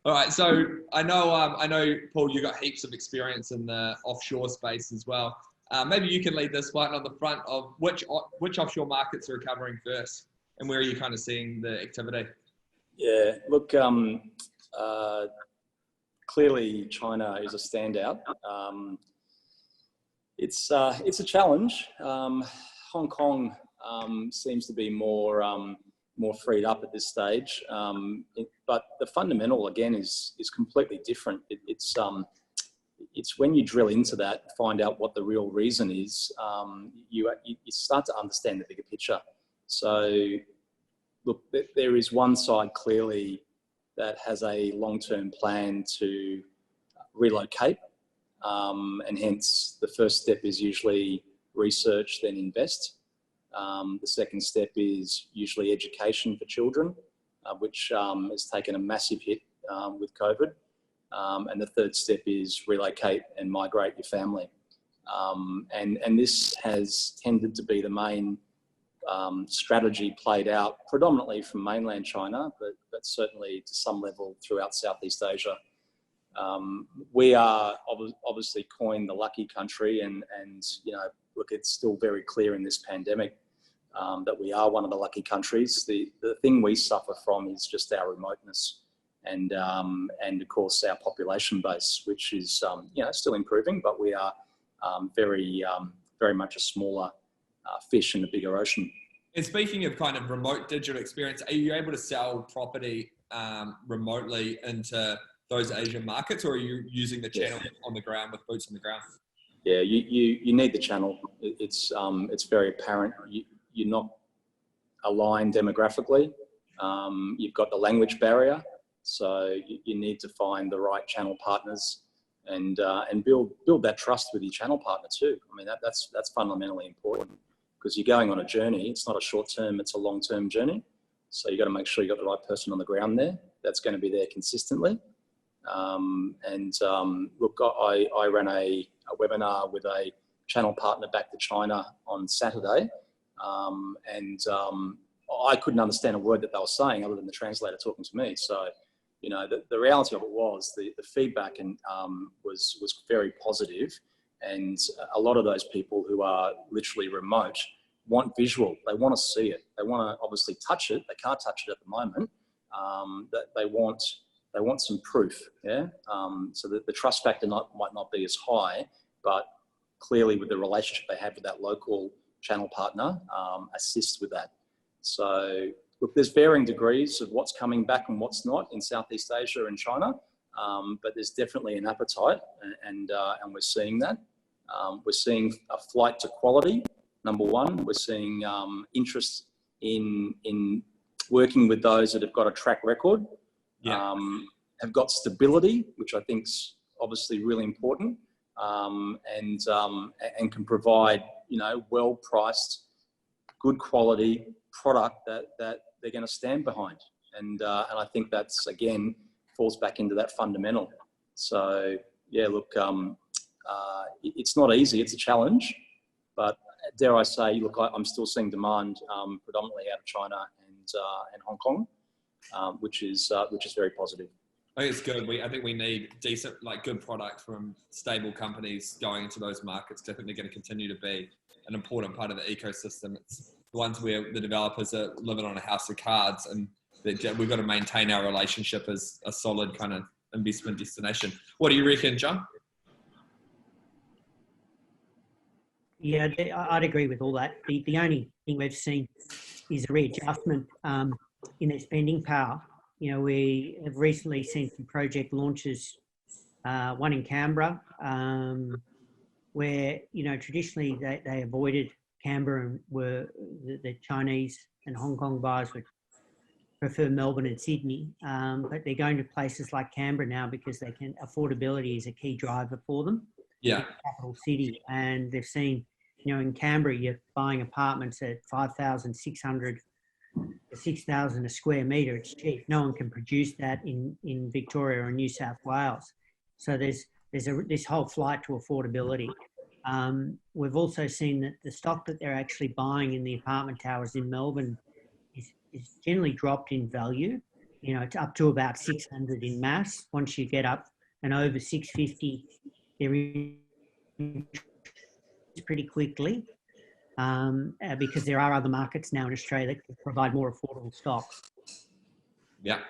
All right, so I know, Paul, you got heaps of experience in the offshore space as well. Maybe you can lead this one on the front of which offshore markets are recovering first, and where are you kind of seeing the activity? Yeah, look, clearly China is a standout. It's a challenge. Hong Kong seems to be more freed up at this stage, but the fundamental again is completely different. It's when you drill into that, find out what the real reason is, you start to understand the bigger picture. So, look, there is one side clearly that has a long-term plan to relocate, and hence the first step is usually research, then invest. The second step is usually education for children, which has taken a massive hit with COVID. And the third step is relocate and migrate your family. And this has tended to be the main strategy played out predominantly from mainland China, but certainly to some level throughout Southeast Asia. We are obviously coined the lucky country, and you know, look, it's still very clear in this pandemic that we are one of the lucky countries. The thing we suffer from is just our remoteness, and of course our population base, which is you know, still improving, but we are very much a smaller fish in a bigger ocean. And speaking of kind of remote digital experience, are you able to sell property remotely into those Asian markets, or are you using the channel on the ground with boots on the ground? Yeah, you need the channel. It's very apparent. You're not aligned demographically. You've got the language barrier, so you need to find the right channel partners and build that trust with your channel partner too. I mean, that's fundamentally important, because you're going on a journey. It's not a short term, it's a long term journey. So you got to make sure you got the right person on the ground there that's going to be there consistently. Look, I ran a webinar with a channel partner back to China on Saturday, I couldn't understand a word that they were saying other than the translator talking to me. So, you know, the reality of it was the feedback was very positive, and a lot of those people who are literally remote want visual. They want to see it. They want to obviously touch it. They can't touch it at the moment. That they want some proof. Yeah. So that the trust factor might not be as high, but clearly with the relationship they have with that local channel partner, assists with that. So look, there's varying degrees of what's coming back and what's not in Southeast Asia and China, but there's definitely an appetite, and we're seeing that. We're seeing a flight to quality. Number one, we're seeing interest in working with those that have got a track record, have got stability, which I think's obviously really important, and can provide, you know, well-priced, good quality product that they're going to stand behind. And I think that's, again, falls back into that fundamental. So yeah, look, it's not easy. It's a challenge, but dare I say, look, I'm still seeing demand predominantly out of China and Hong Kong, which is very positive. I think it's good. I think we need decent, like, good product from stable companies going into those markets, because I think they're going to continue to be an important part of the ecosystem. It's the ones where the developers are living on a house of cards, and we've got to maintain our relationship as a solid kind of investment destination. What do you reckon, John? Yeah, I'd agree with all that. The only thing we've seen is a readjustment in their spending power. You know, we have recently seen some project launches, one in Canberra, where, you know, traditionally they avoided Canberra, and were the Chinese and Hong Kong buyers would prefer Melbourne and Sydney, but they're going to places like Canberra now because affordability is a key driver for them. Yeah, capital city, and they've seen, you know, in Canberra you're buying apartments at 5,600 to 6,000 a square metre. It's cheap. No one can produce that in Victoria or New South Wales. So there's this whole flight to affordability. We've also seen that the stock that they're actually buying in the apartment towers in Melbourne is generally dropped in value. you know, it's up to about 600 in mass. Once you get up and over 650, they're in pretty quickly, because there are other markets now in Australia that can provide more affordable stock. Yeah.